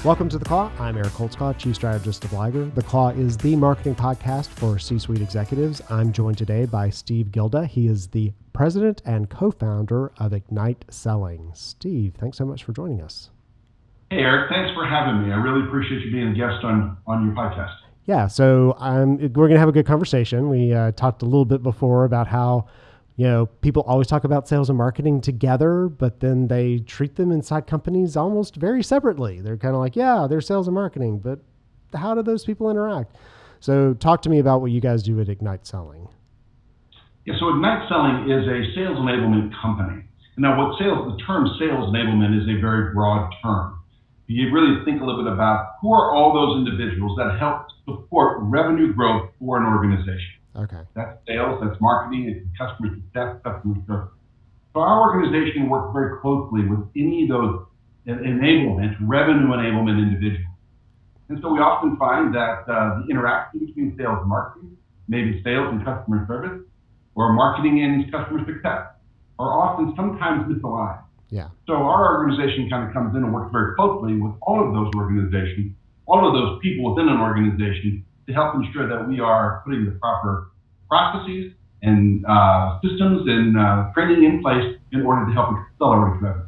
Welcome to The Claw. I'm Eric Holtzclaw, Chief Strategist of Liger. The Claw is the marketing podcast for C-suite executives. I'm joined today by Steve Gielda. He is the president and co-founder of Ignite Selling. Steve, thanks so much for joining us. Hey, Eric, thanks for having me. I really appreciate you being a guest on your podcast. Yeah, so we're going to have a good conversation. We talked a little bit before about how people always talk about sales and marketing together, but then they treat them inside companies almost very separately. They're kind of like, yeah, they're sales and marketing, but how do those people interact? So talk to me about what you guys do at Ignite Selling. Yeah, so Ignite Selling is a sales enablement company. Now, the term sales enablement is a very broad term. You really think a little bit about who are all those individuals that help support revenue growth for an organization. Okay. That's sales, that's marketing, it's customer success, customer service. So our organization works very closely with any of those revenue enablement individuals. And so we often find that the interaction between sales and marketing, maybe sales and customer service, or marketing and customer success, are often sometimes misaligned. Yeah. So our organization kind of comes in and works very closely with all of those organizations, all of those people within an organization, to help ensure that we are putting the proper processes and systems and training in place in order to help accelerate revenue.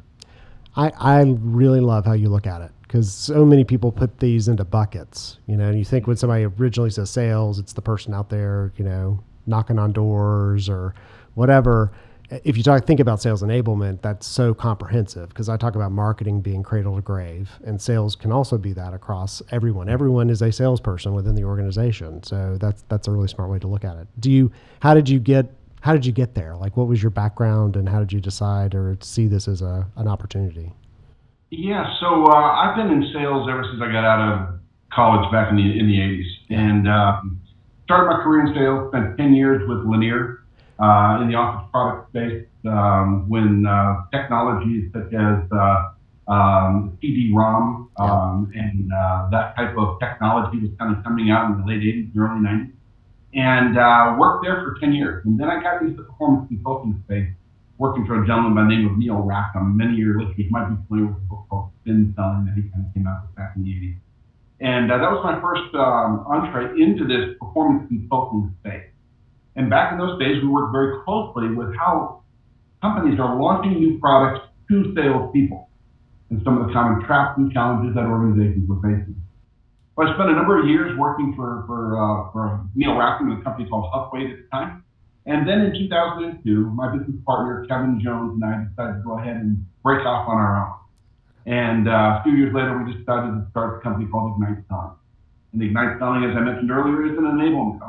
I really love how you look at it, because so many people put these into buckets, and you think when somebody originally says sales, it's the person out there, knocking on doors or whatever. If you think about sales enablement, that's so comprehensive, because I talk about marketing being cradle to grave, and sales can also be that across everyone. Everyone is a salesperson within the organization. So that's a really smart way to look at it. How did you get there? Like, what was your background, and how did you decide or see this as an opportunity? Yeah, so I've been in sales ever since I got out of college back in the 80s, and started my career in sales. Spent 10 years with Lanier. In the office product space, when technologies such as CD-ROM and that type of technology was kind of coming out in the late 80s and early 90s, and worked there for 10 years. And then I got into the performance consulting space, working for a gentleman by the name of Neil Rackham. Many of your listeners might be familiar with a book called Spin Selling that he kind of came out with back in the 80s. And that was my first entree into this performance consulting space. And back in those days, we worked very closely with how companies are launching new products to salespeople and some of the common traps and challenges that organizations were facing. So I spent a number of years working for Neil Rackham with a company called Huffwade at the time. And then in 2002, my business partner, Kevin Jones, and I decided to go ahead and break off on our own. And a few years later, we decided to start a company called Ignite Selling. And Ignite Selling, as I mentioned earlier, is a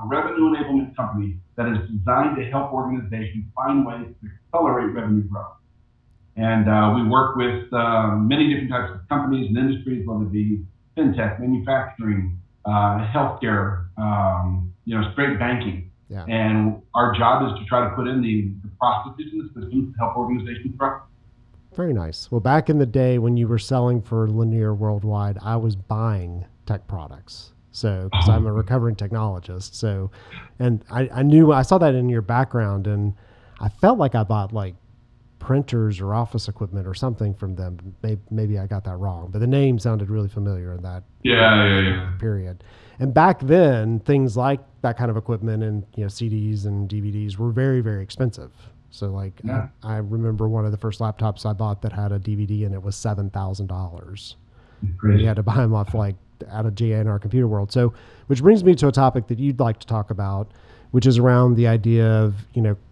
revenue enablement company that is designed to help organizations find ways to accelerate revenue growth. And we work with many different types of companies and industries, whether it be fintech, manufacturing, healthcare, straight banking. Yeah. And our job is to try to put in the processes and the systems to help organizations grow. Very nice. Well, back in the day when you were selling for Lanier Worldwide, I was buying tech products. So, because I'm a recovering technologist. So, and I saw that in your background, and I felt like I bought like printers or office equipment or something from them. Maybe I got that wrong, but the name sounded really familiar in that period. And back then, things like that kind of equipment and CDs and DVDs were very, very expensive. So I remember one of the first laptops I bought that had a DVD in it was $7,000. You had to buy them off out of JNR Computer World. So, which brings me to a topic that you'd like to talk about, which is around the idea of,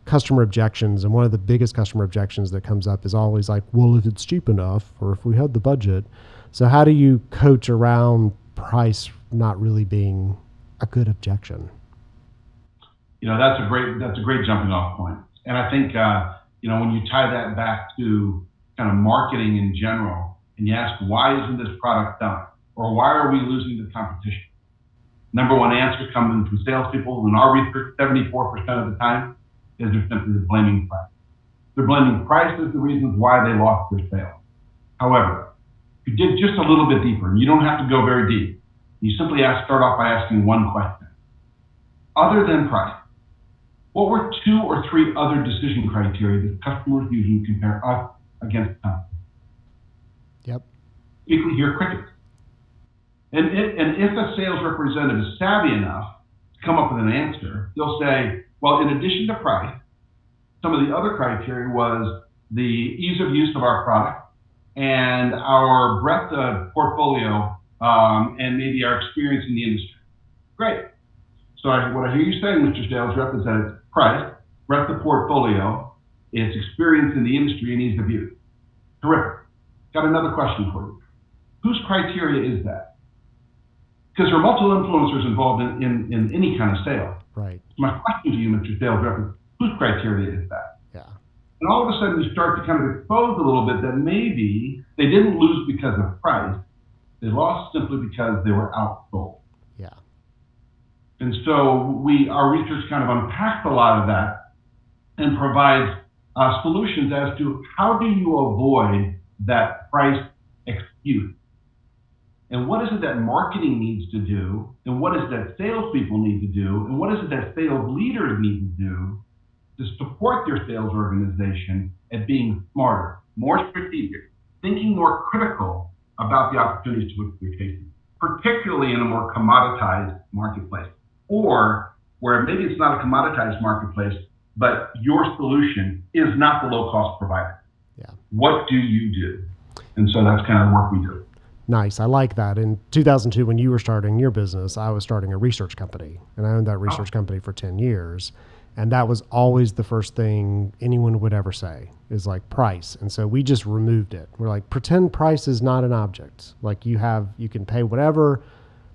customer objections. And one of the biggest customer objections that comes up is always like, well, if it's cheap enough, or if we had the budget. So how do you coach around price not really being a good objection? That's a great jumping off point. And I think, when you tie that back to kind of marketing in general, and you ask, why isn't this product done? Or why are we losing the competition? Number one answer coming from salespeople in our research, 74% of the time, is they're simply blaming price. They're blaming price as the reasons why they lost their sale. However, if you dig just a little bit deeper, and you don't have to go very deep, you simply start off by asking one question. Other than price, what were 2 or 3 other decision criteria that customers usually compare us against competition? Yep. Typically hear crickets. And if a sales representative is savvy enough to come up with an answer, they'll say, well, in addition to price, some of the other criteria was the ease of use of our product and our breadth of portfolio, and maybe our experience in the industry. Great. So what I hear you saying, Mr. Sales Rep, is that it's price, breadth of portfolio, it's experience in the industry, and ease of use. Terrific. Got another question for you. Whose criteria is that? Because there are multiple influencers involved in any kind of sale. Right. My question to you, Mr. Sales Rep, is whose criteria is that? Yeah. And all of a sudden you start to kind of expose a little bit that maybe they didn't lose because of price. They lost simply because they were outsold. Yeah. And so our research kind of unpacks a lot of that and provides solutions as to how do you avoid that price excuse. And what is it that marketing needs to do? And what is it that salespeople need to do? And what is it that sales leaders need to do to support their sales organization at being smarter, more strategic, thinking more critical about the opportunities to which they're chasing, particularly in a more commoditized marketplace, or where maybe it's not a commoditized marketplace, but your solution is not the low-cost provider. Yeah. What do you do? And so that's kind of the work we do. Nice. I like that. In 2002, when you were starting your business, I was starting a research company, and I owned that research company for 10 years. And that was always the first thing anyone would ever say is like price. And so we just removed it. We're like, pretend price is not an object. Like you can pay whatever.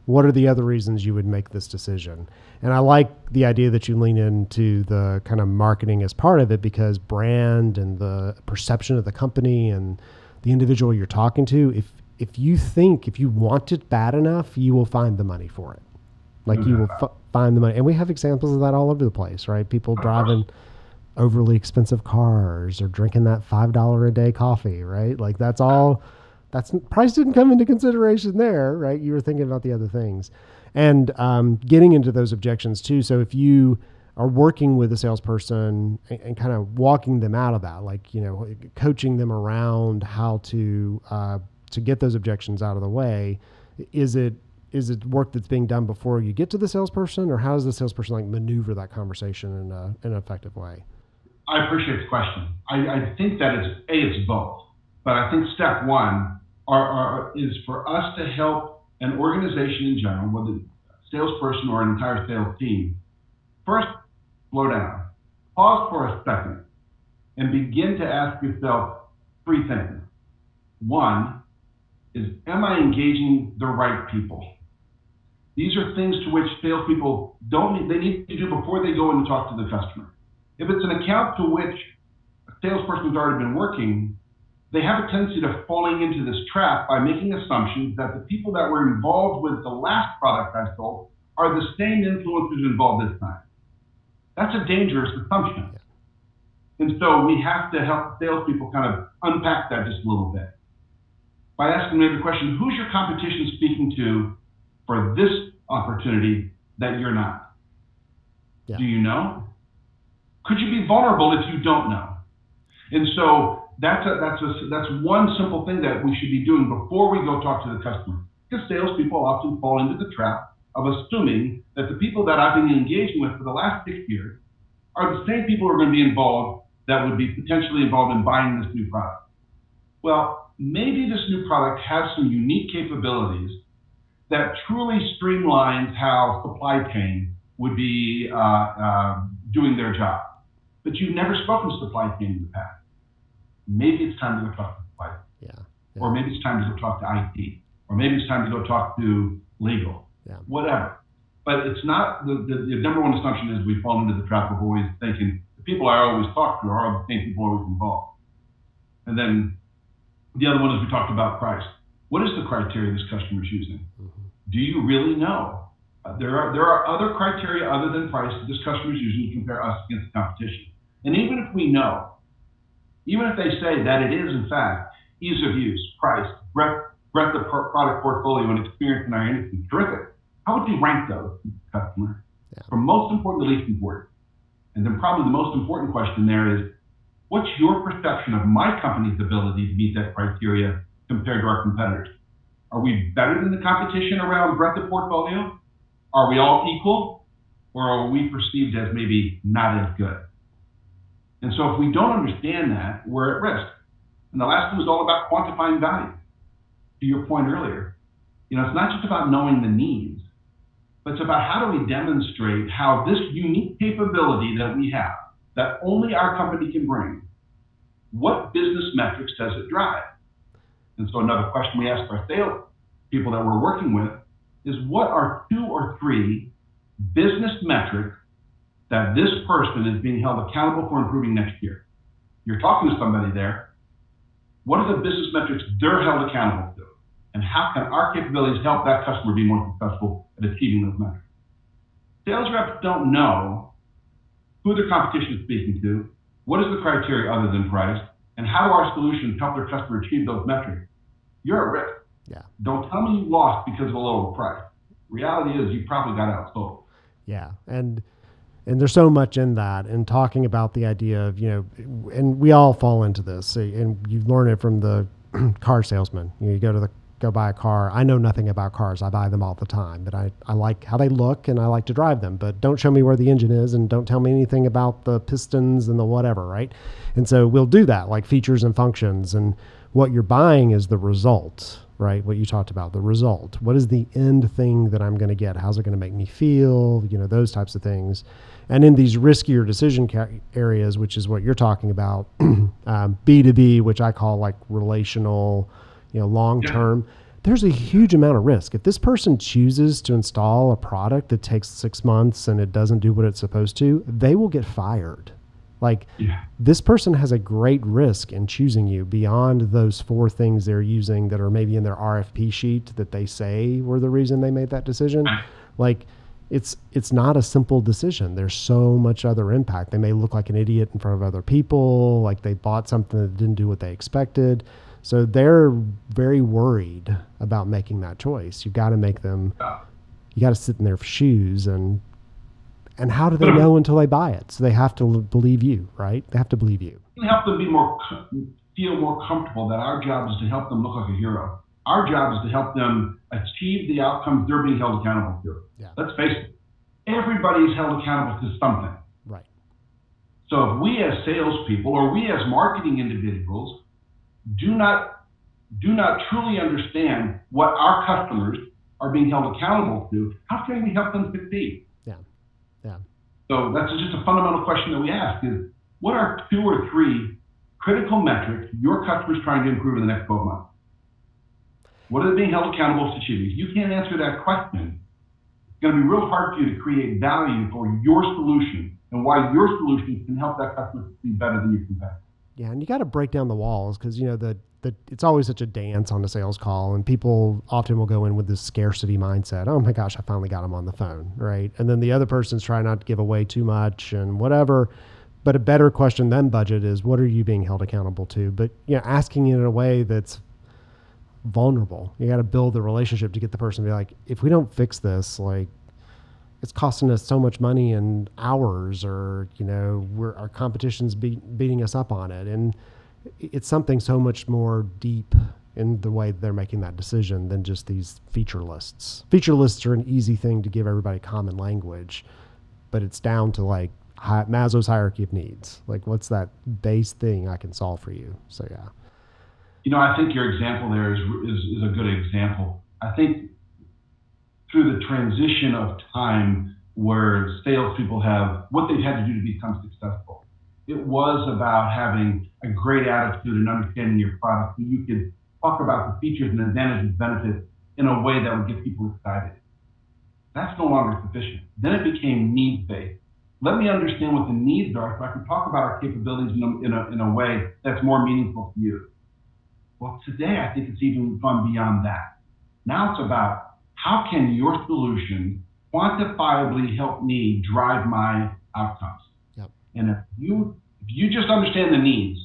What are the other reasons you would make this decision? And I like the idea that you lean into the kind of marketing as part of it, because brand and the perception of the company and the individual you're talking to, if you want it bad enough, you will find the money for it. Like you will find the money. And we have examples of that all over the place, right? People driving overly expensive cars or drinking that $5 a day coffee, right? Like that's price didn't come into consideration there, right? You were thinking about the other things. And getting into those objections too. So if you are working with a salesperson and kind of walking them out of that, like, coaching them around how to get those objections out of the way, is it work that's being done before you get to the salesperson, or how does the salesperson like maneuver that conversation in an effective way? I appreciate the question. I think that it's both, but I think step one is for us to help an organization in general, whether it's a salesperson or an entire sales team. First, slow down, pause for a second, and begin to ask yourself three things. One is, am I engaging the right people? These are things to which salespeople they need to do before they go in and talk to the customer. If it's an account to which a salesperson's already been working, they have a tendency to falling into this trap by making assumptions that the people that were involved with the last product I sold are the same influencers involved this time. That's a dangerous assumption. And so we have to help salespeople kind of unpack that just a little bit by asking maybe the question, who's your competition speaking to for this opportunity that you're not? Yeah. Do you know? Could you be vulnerable if you don't know? And so that's one simple thing that we should be doing before we go talk to the customer. Because salespeople often fall into the trap of assuming that the people that I've been engaging with for the last 6 years are the same people who are going to be involved, that would be potentially involved in buying this new product. Well, maybe this new product has some unique capabilities that truly streamlines how supply chain would be doing their job. But you've never spoken to supply chain in the past. Maybe it's time to go talk to supply chain. Yeah. Or maybe it's time to go talk to IT. Or maybe it's time to go talk to legal. Yeah. Whatever. But it's not, the number one assumption is we fall into the trap of always thinking the people I always talk to are the same people always involved. And then the other one is we talked about price. What is the criteria this customer is using? Mm-hmm. Do you really know? There are other criteria other than price that this customer is using to compare us against the competition. And even if we know, even if they say that it is in fact ease of use, price, breadth of product portfolio, and experience in our industry, terrific. How would you rank those customer? Yeah. From most important to least important? And then probably the most important question there is, what's your perception of my company's ability to meet that criteria compared to our competitors? Are we better than the competition around breadth of portfolio? Are we all equal? Or are we perceived as maybe not as good? And so if we don't understand that, we're at risk. And the last one was all about quantifying value. To your point earlier, it's not just about knowing the needs, but it's about how do we demonstrate how this unique capability that we have, that only our company can bring, what business metrics does it drive? And so another question we ask our sales people that we're working with is, what are 2 or 3 business metrics that this person is being held accountable for improving next year? You're talking to somebody there. What are the business metrics they're held accountable to? And how can our capabilities help that customer be more successful at achieving those metrics? Sales reps don't know who their competition is speaking to, what is the criteria other than price, and how do our solutions help their customer achieve those metrics. You're at risk. Yeah. Don't tell me you lost because of a lower price. Reality is you probably got outsold. Yeah. And there's so much in that, and talking about the idea of, and we all fall into this, and you learn it from the car salesman. You go buy a car. I know nothing about cars. I buy them all the time, but I like how they look and I like to drive them, but don't show me where the engine is and don't tell me anything about the pistons and the whatever, right? And so we'll do that, like features and functions, and what you're buying is the result, right? What you talked about, the result. What is the end thing that I'm going to get? How's it going to make me feel? Those types of things. And in these riskier decision areas, which is what you're talking about, B2B, which I call like relational, long-term, there's a huge amount of risk. If this person chooses to install a product that takes 6 months and it doesn't do what it's supposed to, they will get fired. This person has a great risk in choosing you beyond those 4 things they're using that are maybe in their RFP sheet that they say were the reason they made that decision. It's not a simple decision. There's so much other impact. They may look like an idiot in front of other people, like they bought something that didn't do what they expected. So they're very worried about making that choice. You got to sit in their shoes, and how do they know until they buy it? So they have to believe you, right? They have to believe you. We help them feel more comfortable that our job is to help them look like a hero. Our job is to help them achieve the outcomes they're being held accountable to. Yeah. Let's face it, everybody is held accountable to something. Right. So if we as salespeople or we as marketing individuals do not truly understand what our customers are being held accountable to, how can we help them succeed? Yeah. So that's just a fundamental question that we ask is, what are 2 or 3 critical metrics your customer's trying to improve in the next 12 months? What are they being held accountable to achieving? If you can't answer that question, it's going to be real hard for you to create value for your solution and why your solution can help that customer succeed better than your competitor. Yeah, and you got to break down the walls because, it's always such a dance on the sales call, and people often will go in with this scarcity mindset. Oh my gosh, I finally got him on the phone, right? And then the other person's trying not to give away too much and whatever. But a better question than budget is, what are you being held accountable to? But asking it in a way that's vulnerable. You got to build the relationship to get the person to be like, if we don't fix this, it's costing us so much money and hours, or our competition's beating us up on it, and it's something so much more deep in the way they're making that decision than just these feature lists. Feature lists are an easy thing to give everybody common language, but it's down to Maslow's hierarchy of needs. What's that base thing I can solve for you? So yeah. I think your example there is a good example. I think through the transition of time where salespeople have what they've had to do to become successful, it was about having a great attitude and understanding your product, so you could talk about the features and advantages, benefits in a way that would get people excited. That's no longer sufficient. Then it became needs-based. Let me understand what the needs are so I can talk about our capabilities in a way that's more meaningful to you. Well, today I think it's even gone beyond that. Now it's about, how can your solution quantifiably help me drive my outcomes? Yep. And if you just understand the needs,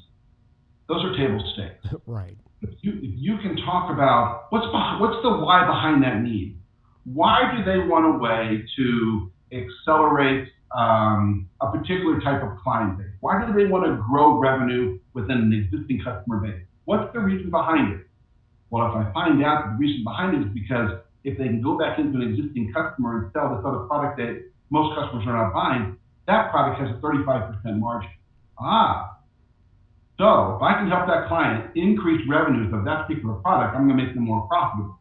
those are table stakes. Right. If you can talk about what's the why behind that need. Why do they want a way to accelerate a particular type of client base? Why do they want to grow revenue within an existing customer base? What's the reason behind it? Well, if I find out that the reason behind it is because if they can go back into an existing customer and sell this other product that most customers are not buying, that product has a 35% margin. So if I can help that client increase revenues of that particular product, I'm going to make them more profitable.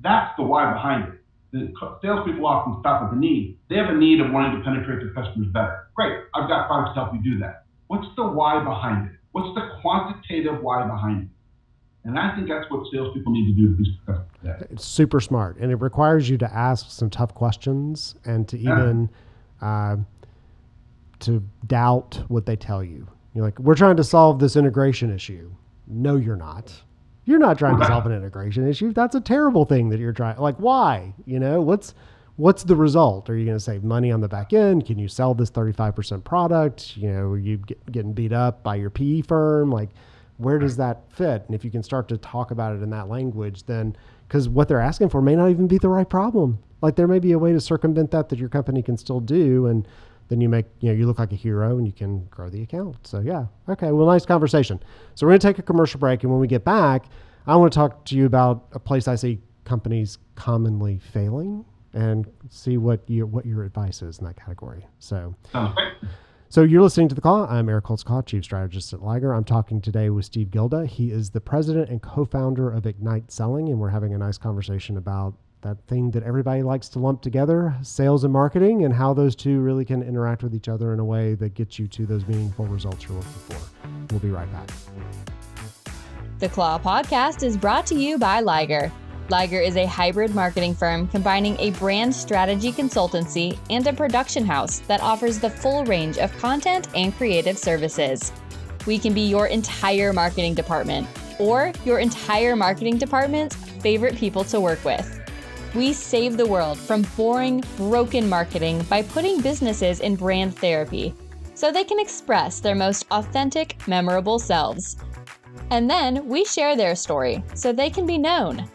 That's the why behind it. The salespeople often stop at the need. They have a need of wanting to penetrate their customers better. Great, I've got products to help you do that. What's the why behind it? What's the quantitative why behind it? And I think that's what salespeople need to do to be successful. It's super smart, and it requires you to ask some tough questions and to even to doubt what they tell you. You're like, we're trying to solve this integration issue. No, you're not. You're not trying to solve an integration issue. That's a terrible thing that you're trying. Like, why? What's the result? Are you going to save money on the back end? Can you sell this 35% product? Are you getting beat up by your PE firm? Like, where does that fit? And if you can start to talk about it in that language, then, because what they're asking for may not even be the right problem. Like, there may be a way to circumvent that your company can still do. And then you look like a hero and you can grow the account. So yeah. Okay. Well, nice conversation. So we're going to take a commercial break. And when we get back, I want to talk to you about a place I see companies commonly failing and see what your advice is in that category. So you're listening to The Claw. I'm Eric Holtzclaw, Chief Strategist at Liger. I'm talking today with Steve Gielda. He is the president and co-founder of Ignite Selling, and we're having a nice conversation about that thing that everybody likes to lump together, sales and marketing, and how those two really can interact with each other in a way that gets you to those meaningful results you're looking for. We'll be right back. The Claw podcast is brought to you by Liger. Liger is a hybrid marketing firm combining a brand strategy consultancy and a production house that offers the full range of content and creative services. We can be your entire marketing department or your entire marketing department's favorite people to work with. We save the world from boring, broken marketing by putting businesses in brand therapy so they can express their most authentic, memorable selves. And then we share their story so they can be known.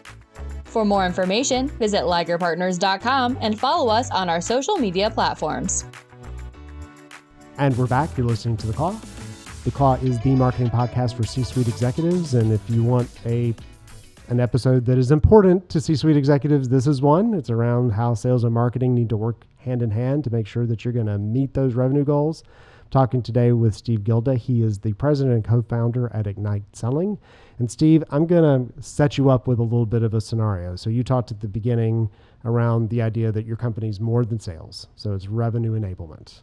For more information, visit ligerpartners.com and follow us on our social media platforms. And we're back. You're listening to The Claw. The Claw is the marketing podcast for C-suite executives. And if you want an episode that is important to C-suite executives, this is one. It's around how sales and marketing need to work hand in hand to make sure that you're going to meet those revenue goals. I'm talking today with Steve Gielda. He is the president and co-founder at Ignite Selling. And Steve, I'm going to set you up with a little bit of a scenario. So you talked at the beginning around the idea that your company is more than sales. So it's revenue enablement.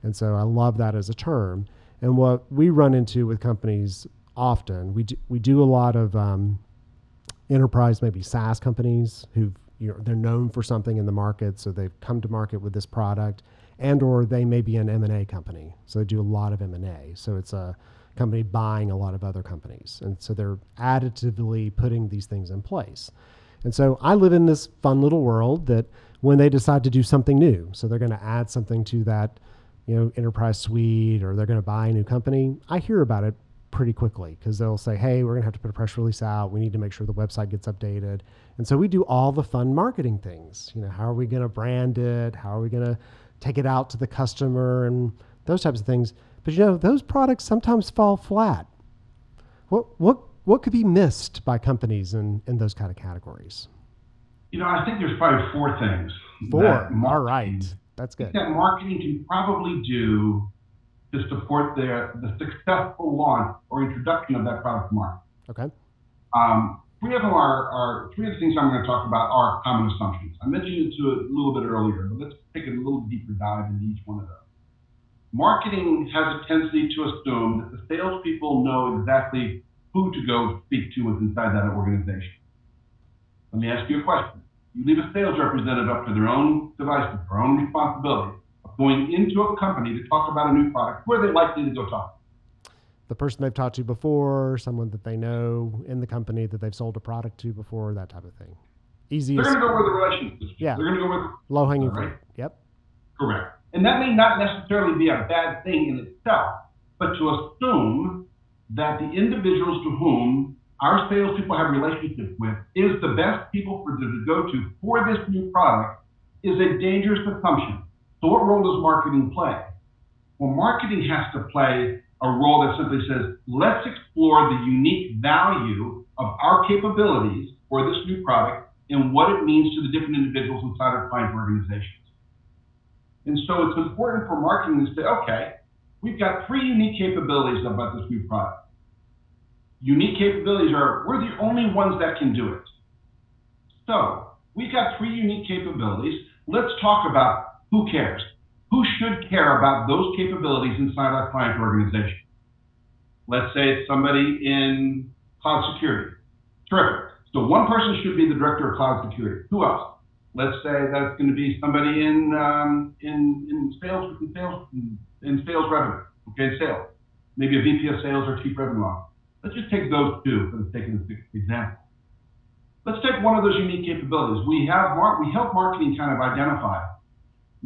And so I love that as a term. And what we run into with companies often, we do a lot of enterprise, maybe SaaS companies who they're known for something in the market, so they've come to market with this product, and or they may be an M&A company, so they do a lot of M&A. So it's a company buying a lot of other companies, and so they're additively putting these things in place. And so I live in this fun little world that when they decide to do something new, so they're going to add something to that enterprise suite, or they're going to buy a new company, I hear about it pretty quickly because they'll say, hey, we're going to have to put a press release out. We need to make sure the website gets updated. And so we do all the fun marketing things. How are we going to brand it? How are we going to take it out to the customer and those types of things? But those products sometimes fall flat. What could be missed by companies in those kind of categories? I think there's probably four things. All right. That's good. That marketing can probably do to support the successful launch or introduction of that product to market. Okay. Three of the things I'm going to talk about are common assumptions. I mentioned it a little bit earlier, but let's take a little deeper dive into each one of those. Marketing has a tendency to assume that the salespeople know exactly who to go speak to inside that organization. Let me ask you a question. You leave a sales representative up to their own devices, their own responsibility, going into a company to talk about a new product, where are they likely to go talk? The person they've talked to before, someone that they know in the company that they've sold a product to before, that type of thing. Easiest. They're going to go where the relationship is. Yeah. They're going to go where low-hanging fruit. Yep. Correct. And that may not necessarily be a bad thing in itself, but to assume that the individuals to whom our salespeople have relationships with is the best people for them to go to for this new product is a dangerous assumption. So what role does marketing play? Well, marketing has to play a role that simply says, let's explore the unique value of our capabilities for this new product and what it means to the different individuals inside our client organizations. And so it's important for marketing to say, okay, we've got 3 unique capabilities about this new product. Unique capabilities are, we're the only ones that can do it. So we've got 3 unique capabilities. Let's talk about who cares. Who should care about those capabilities inside our client organization? Let's say it's somebody in cloud security. Terrific. So one person should be the director of cloud security. Who else? Let's say that's going to be somebody in sales revenue. Okay, sales. Maybe a VP of sales or chief revenue officer. Let's just take those 2 for the sake of this example. Let's take one of those unique capabilities. We help marketing kind of identify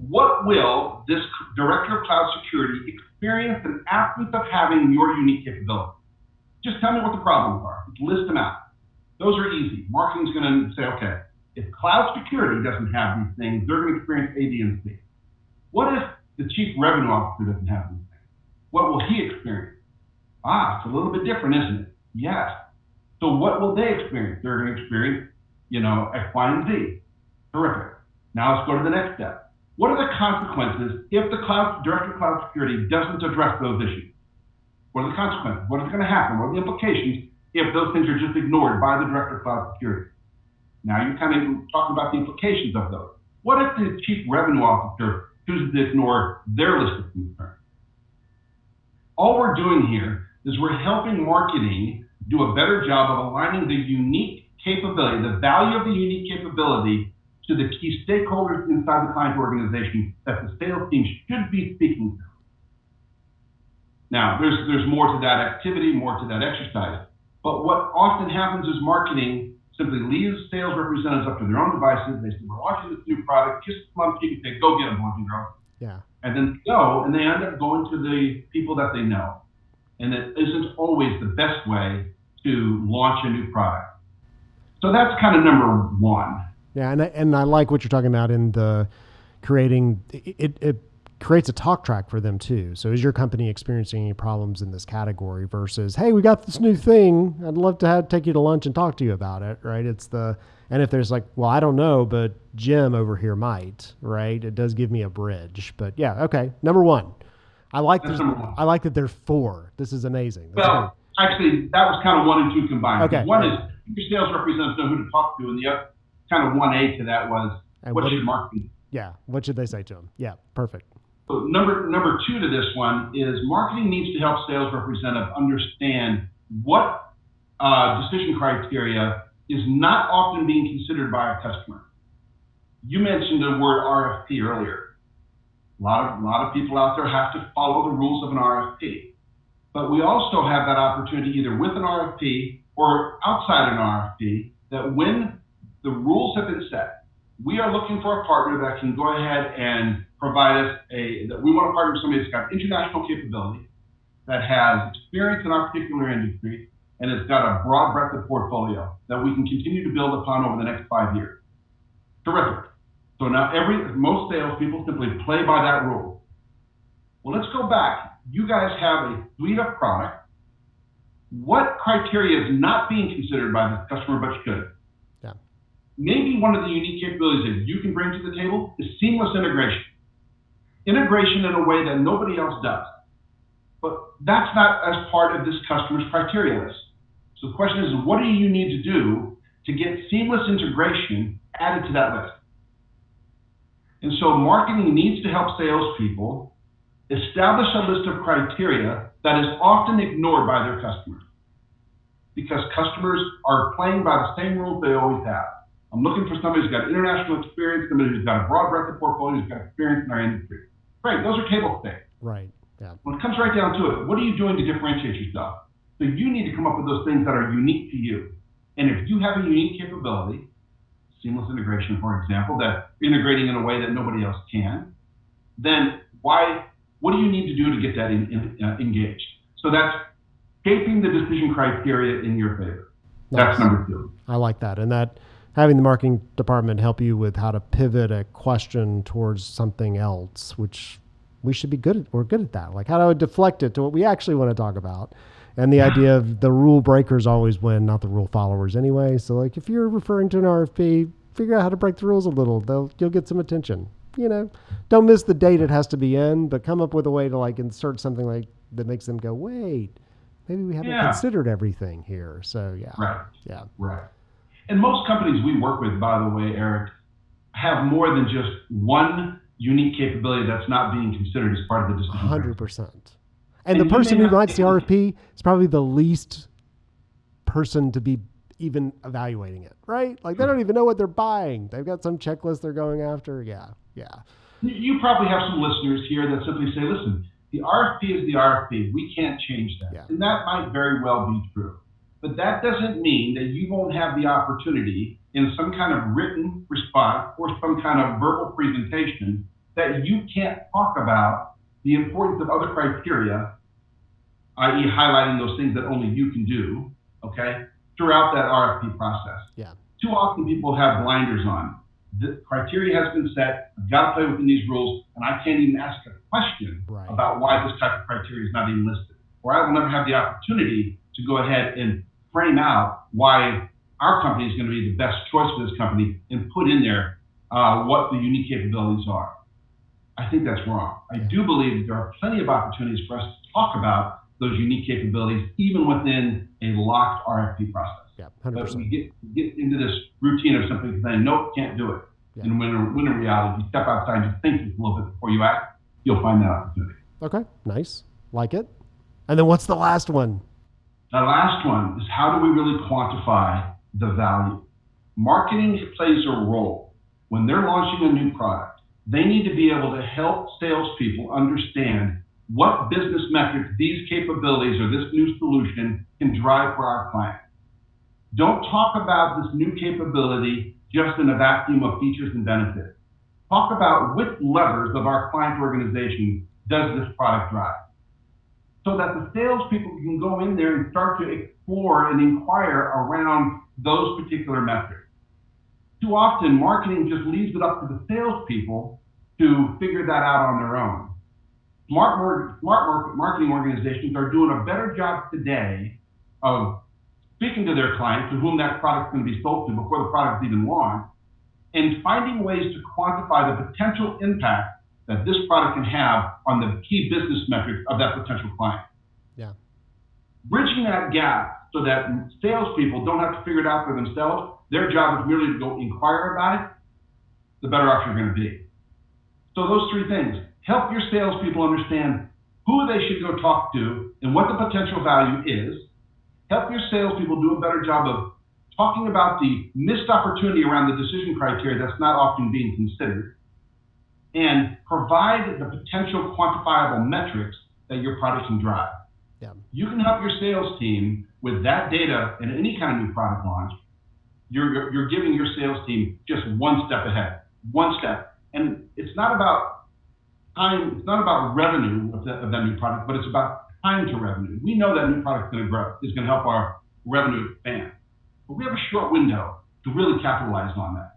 what will this director of cloud security experience in absence of having your unique capability. Just tell me what the problems are. List them out. Those are easy. Marketing's going to say, okay, if cloud security doesn't have these things, they're going to experience A, B, and C. What if the chief revenue officer doesn't have these things? What will he experience? It's a little bit different, isn't it? Yes. So what will they experience? They're going to experience, X, Y, and Z. Terrific. Now let's go to the next step. What are the consequences if the director of cloud security doesn't address those issues? What are the consequences? What is going to happen? What are the implications if those things are just ignored by the director of cloud security? Now you kind of talk about the implications of those. What if the chief revenue officer chooses to ignore their list of concerns? All we're doing here is we're helping marketing do a better job of aligning the unique capability, the value of the unique capability, to the key stakeholders inside the client organization that the sales team should be speaking to. Now, there's more to that activity, more to that exercise. But what often happens is marketing simply leaves sales representatives up to their own devices. They say, we're launching this new product. Just come on, you can say, go get them, boys and girls. Yeah. And then go, and they end up going to the people that they know. And it isn't always the best way to launch a new product. So that's kind of number 1. Yeah, and I like what you're talking about in the creating it creates a talk track for them too. So is your company experiencing any problems in this category versus, hey, we got this new thing. I'd love to take you to lunch and talk to you about it, right? And if there's like, well, I don't know, but Jim over here might, right? It does give me a bridge. But yeah, okay. Number 1. I like that there's 4. This is amazing. That's actually, that was kind of 1 and 2 combined. Okay. One is your sales representatives know who to talk to, and the other kind of 1A to that was what should marketing? Yeah, what should they say to them? Yeah, perfect. So number 2 to this one is marketing needs to help sales representatives understand what decision criteria is not often being considered by a customer. You mentioned the word RFP earlier. A lot of people out there have to follow the rules of an RFP. But we also have that opportunity either with an RFP or outside an RFP that when the rules have been set, we are looking for a partner that can go ahead and provide us that we want to partner with somebody that's got international capability, that has experience in our particular industry, and has got a broad breadth of portfolio that we can continue to build upon over the next 5 years. Terrific. So now most salespeople simply play by that rule. Well, let's go back. You guys have a suite of products. What criteria is not being considered by the customer but should? Yeah. Maybe one of the unique capabilities that you can bring to the table is seamless integration. Integration in a way that nobody else does. But that's not as part of this customer's criteria list. So the question is, what do you need to do to get seamless integration added to that list? And so marketing needs to help salespeople establish a list of criteria that is often ignored by their customers. Because customers are playing by the same rules they always have. I'm looking for somebody who's got international experience, somebody who's got a broad breadth of portfolio, who's got experience in our industry. Great, those are table stakes. Right, yeah. When it comes right down to it, what are you doing to differentiate yourself? So you need to come up with those things that are unique to you. And if you have a unique capability, seamless integration, for example, that integrating in a way that nobody else can, then what do you need to do to get that engaged? So that's shaping the decision criteria in your favor. That's number 2. I like that. And that having the marketing department help you with how to pivot a question towards something else, which we should be we're good at that. Like, how do I deflect it to what we actually want to talk about? And the idea of the rule breakers always win, not the rule followers anyway. So like, if you're referring to an RFP, figure out how to break the rules a little. You'll get some attention. Don't miss the date it has to be in, but come up with a way to like insert something like that makes them go, wait, maybe we haven't considered everything here. So yeah. Right. Yeah. Right. And most companies we work with, by the way, Eric, have more than just one unique capability that's not being considered as part of the decision. 100%. And the person who writes the RFP is probably the least person to be even evaluating it, right? Like they don't even know what they're buying. They've got some checklist they're going after. Yeah. You probably have some listeners here that simply say, listen, the RFP is the RFP. We can't change that. Yeah. And that might very well be true. But that doesn't mean that you won't have the opportunity in some kind of written response or some kind of verbal presentation that you can't talk about the importance of other criteria, i.e. highlighting those things that only you can do, okay, throughout that RFP process. Yeah. Too often people have blinders on. The criteria has been set, I've got to play within these rules, and I can't even ask a question about why this type of criteria is not even listed. Or I will never have the opportunity to go ahead and frame out why our company is going to be the best choice for this company and put in there what the unique capabilities are. I think that's wrong. I do believe that there are plenty of opportunities for us to talk about those unique capabilities, even within a locked RFP process. Yeah, 100%. But we get into this routine of simply saying, nope, can't do it. Yeah. And when in reality, if you step outside and you think just a little bit before you act, you'll find that opportunity. Okay, nice. Like it. And then what's the last one? The last one is, how do we really quantify the value? Marketing plays a role. When they're launching a new product, they need to be able to help salespeople understand what business metrics these capabilities or this new solution can drive for our client. Don't talk about this new capability just in a vacuum of features and benefits. Talk about which levers of our client organization does this product drive, so that the salespeople can go in there and start to explore and inquire around those particular metrics. Too often, marketing just leaves it up to the salespeople to figure that out on their own. Smart marketing organizations are doing a better job today of speaking to their clients to whom that product's going to be sold to before the product's even launched, and finding ways to quantify the potential impact that this product can have on the key business metrics of that potential client. Yeah. Bridging that gap so that salespeople don't have to figure it out for themselves. Their job is merely to go inquire about it, the better off you're going to be. So those three things: help your salespeople understand who they should go talk to and what the potential value is. Help your salespeople do a better job of talking about the missed opportunity around the decision criteria that's not often being considered, and provide the potential quantifiable metrics that your product can drive. Yeah. You can help your sales team with that data in any kind of new product launch. You're giving your sales team just one step ahead, one step. And it's not about time, it's not about revenue of that new product, but it's about time to revenue. We know that new product's going to grow. It's going to help our revenue expand. But we have a short window to really capitalize on that.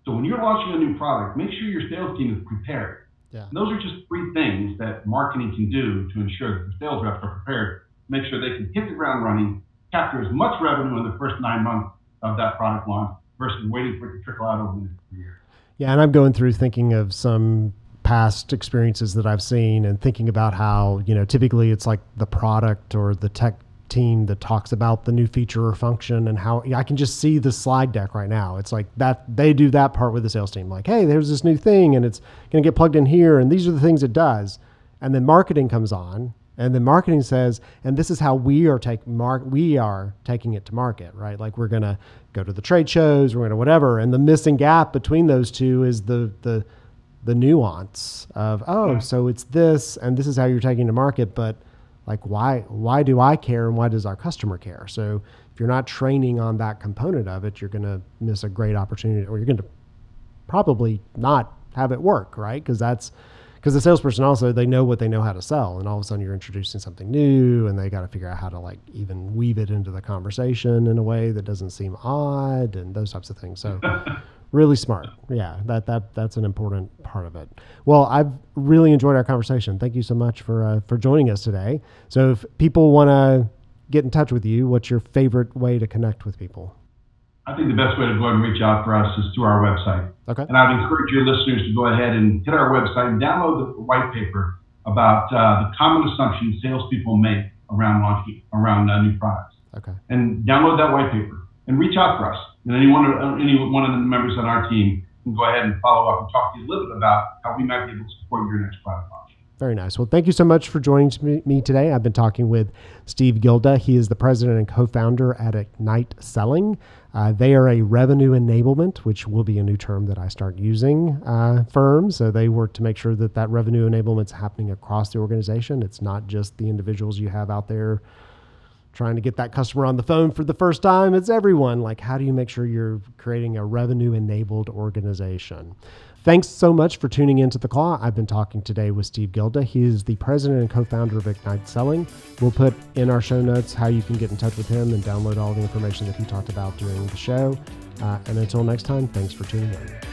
So when you're launching a new product, make sure your sales team is prepared. Yeah. And those are just three things that marketing can do to ensure that the sales reps are prepared, make sure they can hit the ground running, capture as much revenue in the first 9 months of that product launch versus waiting for it to trickle out over the next 3 years. Yeah, and I'm going through thinking of some past experiences that I've seen and thinking about how, typically it's like the product or the tech team that talks about the new feature or function, and how I can just see the slide deck right now. It's like that they do that part with the sales team. Like, hey, there's this new thing and it's going to get plugged in here and these are the things it does. And then marketing comes on, and then marketing says, and this is how we are taking it to market, right? Like, we're going to go to the trade shows, we're going to whatever. And the missing gap between those two is the nuance of, so it's this, and this is how you're taking it to market. But like, why do I care, and why does our customer care? So if you're not training on that component of it, you're going to miss a great opportunity, or you're going to probably not have it work, right? Because the salesperson also, they know what they know how to sell, and all of a sudden you're introducing something new, and they got to figure out how to like even weave it into the conversation in a way that doesn't seem odd, and those types of things. So Really smart. Yeah, that's an important part of it. Well, I've really enjoyed our conversation. Thank you so much for joining us today. So if people want to get in touch with you, what's your favorite way to connect with people? I think the best way to go ahead and reach out for us is through our website. Okay. And I'd encourage your listeners to go ahead and hit our website and download the white paper about the common assumptions salespeople make around launching, around new products. Okay. And download that white paper and reach out for us. And any one of the members on our team can go ahead and follow up and talk to you a little bit about how we might be able to support your next product launch. Very nice. Well, thank you so much for joining me today. I've been talking with Steve Gielda. He is the president and co-founder at Ignite Selling. They are a revenue enablement, which will be a new term that I start using, firm. So they work to make sure that revenue enablement is happening across the organization. It's not just the individuals you have out there trying to get that customer on the phone for the first time. It's everyone. Like, how do you make sure you're creating a revenue-enabled organization? Thanks so much for tuning into The Claw. I've been talking today with Steve Gielda. He is the president and co-founder of Ignite Selling. We'll put in our show notes how you can get in touch with him and download all the information that he talked about during the show. And until next time, thanks for tuning in.